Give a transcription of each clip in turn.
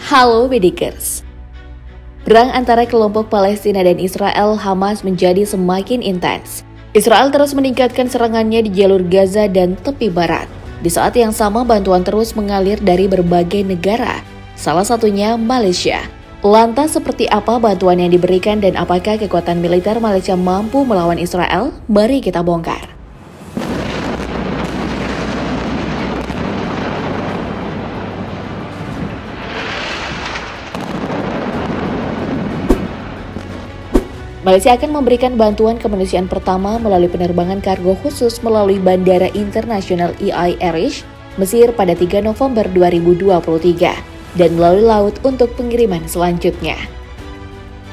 Halo Bedikers. Perang antara kelompok Palestina dan Israel Hamas menjadi semakin intens. Israel terus meningkatkan serangannya di jalur Gaza dan tepi barat. Di saat yang sama bantuan terus mengalir dari berbagai negara, salah satunya Malaysia. Lantas seperti apa bantuan yang diberikan dan apakah kekuatan militer Malaysia mampu melawan Israel? Mari kita bongkar. Malaysia akan memberikan bantuan kemanusiaan pertama melalui penerbangan kargo khusus melalui Bandara Internasional EI Arish, Mesir pada 3 November 2023 dan melalui laut untuk pengiriman selanjutnya.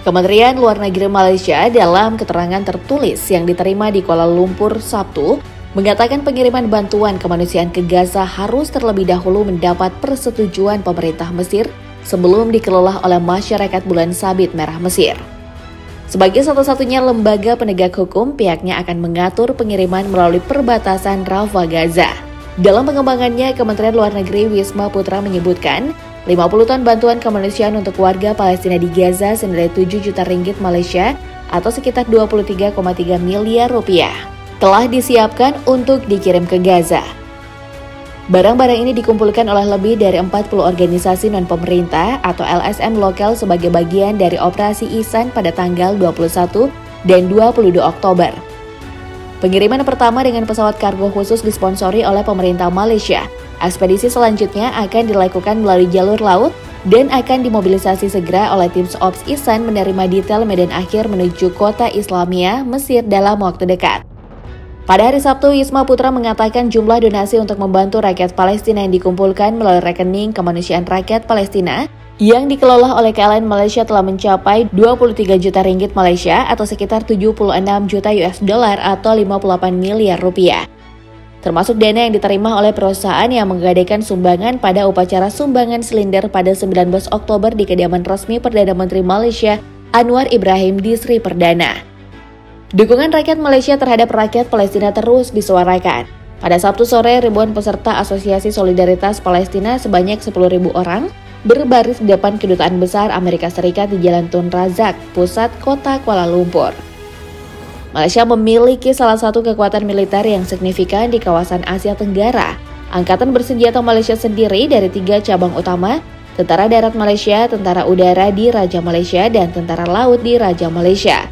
Kementerian Luar Negeri Malaysia dalam keterangan tertulis yang diterima di Kuala Lumpur Sabtu mengatakan pengiriman bantuan kemanusiaan ke Gaza harus terlebih dahulu mendapat persetujuan pemerintah Mesir sebelum dikelola oleh Masyarakat Bulan Sabit Merah Mesir. Sebagai satu-satunya lembaga penegak hukum, pihaknya akan mengatur pengiriman melalui perbatasan Rafah Gaza. Dalam pengembangannya, Kementerian Luar Negeri Wisma Putra menyebutkan 50 ton bantuan kemanusiaan untuk warga Palestina di Gaza senilai 7 juta ringgit Malaysia atau sekitar 23,3 miliar rupiah telah disiapkan untuk dikirim ke Gaza. Barang-barang ini dikumpulkan oleh lebih dari 40 organisasi non-pemerintah atau LSM lokal sebagai bagian dari operasi Ihsan pada tanggal 21 dan 22 Oktober. Pengiriman pertama dengan pesawat kargo khusus disponsori oleh pemerintah Malaysia. Ekspedisi selanjutnya akan dilakukan melalui jalur laut dan akan dimobilisasi segera oleh tim Ops Ihsan menerima detail medan akhir menuju kota Islamiyah, Mesir dalam waktu dekat. Pada hari Sabtu, Wisma Putra mengatakan jumlah donasi untuk membantu rakyat Palestina yang dikumpulkan melalui rekening kemanusiaan rakyat Palestina yang dikelola oleh KLN Malaysia telah mencapai 23 juta ringgit Malaysia atau sekitar 76 juta US dollar atau 58 miliar rupiah. Termasuk dana yang diterima oleh perusahaan yang menggadaikan sumbangan pada upacara sumbangan silinder pada 19 Oktober di kediaman resmi Perdana Menteri Malaysia Anwar Ibrahim di Sri Perdana. Dukungan rakyat Malaysia terhadap rakyat Palestina terus disuarakan. Pada Sabtu sore, ribuan peserta Asosiasi Solidaritas Palestina sebanyak 10.000 orang berbaris di depan Kedutaan Besar Amerika Serikat di Jalan Tun Razak, pusat kota Kuala Lumpur. Malaysia memiliki salah satu kekuatan militer yang signifikan di kawasan Asia Tenggara. Angkatan bersenjata Malaysia sendiri dari 3 cabang utama, Tentara Darat Malaysia, Tentara Udara di Raja Malaysia, dan Tentara Laut di Raja Malaysia.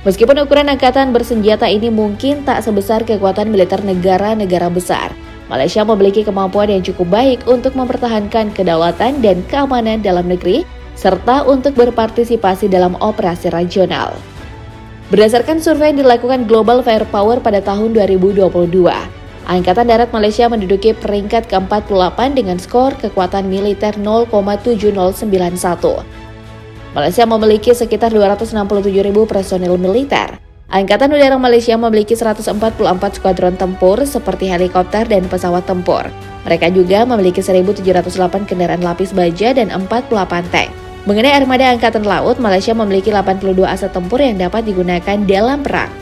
Meskipun ukuran angkatan bersenjata ini mungkin tak sebesar kekuatan militer negara-negara besar, Malaysia memiliki kemampuan yang cukup baik untuk mempertahankan kedaulatan dan keamanan dalam negeri, serta untuk berpartisipasi dalam operasi regional. Berdasarkan survei yang dilakukan Global Firepower pada tahun 2022, Angkatan Darat Malaysia menduduki peringkat ke-48 dengan skor kekuatan militer 0,7091. Malaysia memiliki sekitar 267.000 personil militer. Angkatan Udara Malaysia memiliki 144 skuadron tempur seperti helikopter dan pesawat tempur. Mereka juga memiliki 1.708 kendaraan lapis baja dan 48 tank. Mengenai armada Angkatan Laut, Malaysia memiliki 82 aset tempur yang dapat digunakan dalam perang.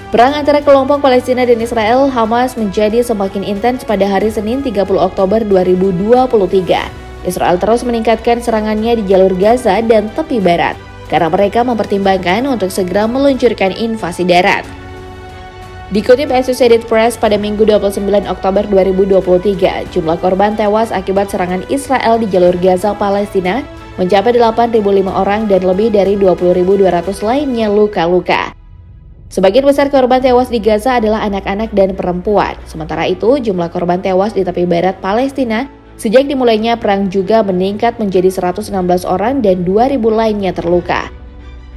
Perang antara kelompok Palestina dan Israel Hamas menjadi semakin intens pada hari Senin 30 Oktober 2023. Israel terus meningkatkan serangannya di jalur Gaza dan tepi barat karena mereka mempertimbangkan untuk segera meluncurkan invasi darat. Dikutip Associated Press pada Minggu 29 Oktober 2023, jumlah korban tewas akibat serangan Israel di jalur Gaza Palestina mencapai 8.005 orang dan lebih dari 20.200 lainnya luka-luka. Sebagian besar korban tewas di Gaza adalah anak-anak dan perempuan. Sementara itu, jumlah korban tewas di tepi barat Palestina sejak dimulainya perang juga meningkat menjadi 116 orang dan 2.000 lainnya terluka.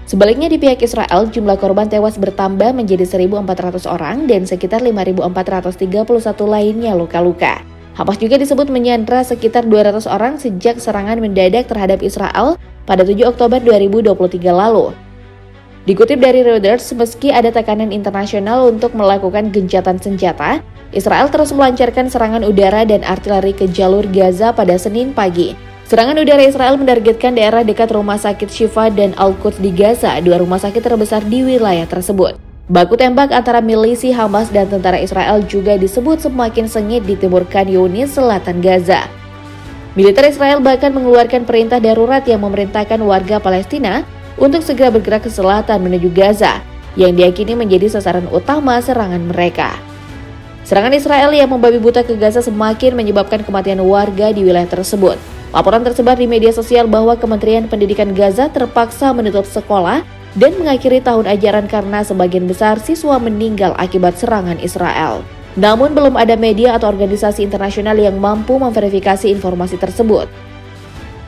Sebaliknya di pihak Israel, jumlah korban tewas bertambah menjadi 1.400 orang dan sekitar 5.431 lainnya luka-luka. Hamas juga disebut menyandra sekitar 200 orang sejak serangan mendadak terhadap Israel pada 7 Oktober 2023 lalu. Dikutip dari Reuters, meski ada tekanan internasional untuk melakukan gencatan senjata, Israel terus melancarkan serangan udara dan artileri ke jalur Gaza pada Senin pagi. Serangan udara Israel menargetkan daerah dekat Rumah Sakit Shifa dan Al-Quds di Gaza, 2 rumah sakit terbesar di wilayah tersebut. Baku tembak antara milisi Hamas dan tentara Israel juga disebut semakin sengit di timur Khan Yunis, selatan Gaza. Militer Israel bahkan mengeluarkan perintah darurat yang memerintahkan warga Palestina untuk segera bergerak ke selatan menuju Gaza, yang diyakini menjadi sasaran utama serangan mereka. Serangan Israel yang membabi buta ke Gaza semakin menyebabkan kematian warga di wilayah tersebut. Laporan tersebar di media sosial bahwa Kementerian Pendidikan Gaza terpaksa menutup sekolah dan mengakhiri tahun ajaran karena sebagian besar siswa meninggal akibat serangan Israel. Namun belum ada media atau organisasi internasional yang mampu memverifikasi informasi tersebut.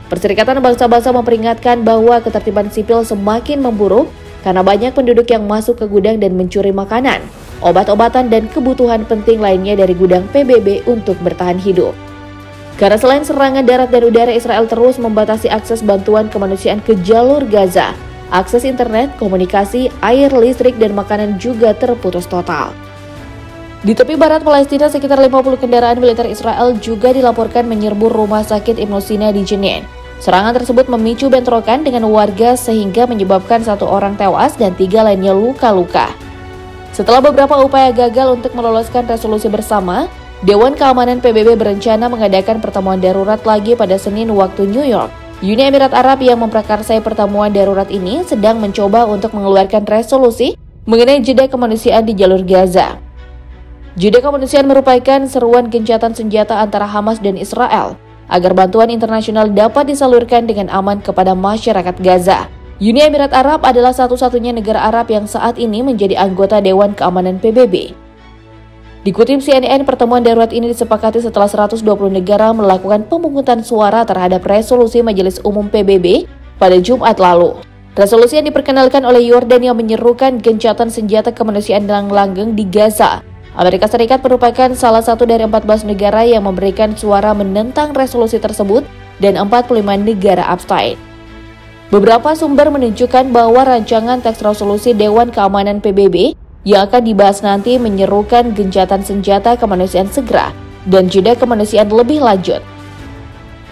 Perserikatan Bangsa-Bangsa memperingatkan bahwa ketertiban sipil semakin memburuk karena banyak penduduk yang masuk ke gudang dan mencuri makanan, obat-obatan, dan kebutuhan penting lainnya dari gudang PBB untuk bertahan hidup. Karena selain serangan darat dan udara, Israel terus membatasi akses bantuan kemanusiaan ke jalur Gaza. Akses internet, komunikasi, air, listrik, dan makanan juga terputus total. Di tepi barat Palestina, sekitar 50 kendaraan militer Israel juga dilaporkan menyerbu rumah sakit Ibnu Sina di Jenin. Serangan tersebut memicu bentrokan dengan warga sehingga menyebabkan 1 orang tewas dan 3 lainnya luka-luka. Setelah beberapa upaya gagal untuk meloloskan resolusi bersama, Dewan Keamanan PBB berencana mengadakan pertemuan darurat lagi pada Senin waktu New York. Uni Emirat Arab yang memprakarsai pertemuan darurat ini sedang mencoba untuk mengeluarkan resolusi mengenai jeda kemanusiaan di jalur Gaza. Jeda kemanusiaan merupakan seruan gencatan senjata antara Hamas dan Israel agar bantuan internasional dapat disalurkan dengan aman kepada masyarakat Gaza. Uni Emirat Arab adalah satu-satunya negara Arab yang saat ini menjadi anggota Dewan Keamanan PBB. Dikutip CNN, pertemuan darurat ini disepakati setelah 120 negara melakukan pemungutan suara terhadap resolusi Majelis Umum PBB pada Jumat lalu. Resolusi yang diperkenalkan oleh Yordania menyerukan gencatan senjata kemanusiaan yang langgeng di Gaza. Amerika Serikat merupakan salah satu dari 14 negara yang memberikan suara menentang resolusi tersebut dan 45 negara abstain. Beberapa sumber menunjukkan bahwa rancangan teks resolusi Dewan Keamanan PBB yang akan dibahas nanti menyerukan gencatan senjata kemanusiaan segera dan jeda kemanusiaan lebih lanjut.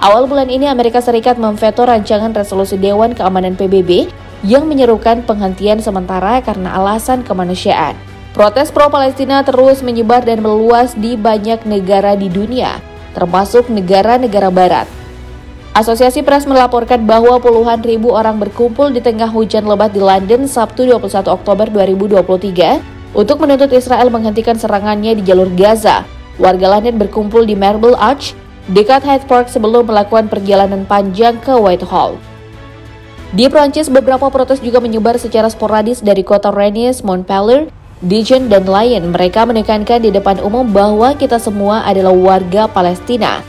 Awal bulan ini Amerika Serikat memveto rancangan resolusi Dewan Keamanan PBB yang menyerukan penghentian sementara karena alasan kemanusiaan. Protes pro-Palestina terus menyebar dan meluas di banyak negara di dunia, termasuk negara-negara barat. Asosiasi Pers melaporkan bahwa puluhan ribu orang berkumpul di tengah hujan lebat di London Sabtu 21 Oktober 2023 untuk menuntut Israel menghentikan serangannya di jalur Gaza. Warga London berkumpul di Marble Arch, dekat Hyde Park sebelum melakukan perjalanan panjang ke Whitehall. Di Prancis, beberapa protes juga menyebar secara sporadis dari kota Rennes, Montpellier, Dijon, dan lain. Mereka menekankan di depan umum bahwa kita semua adalah warga Palestina.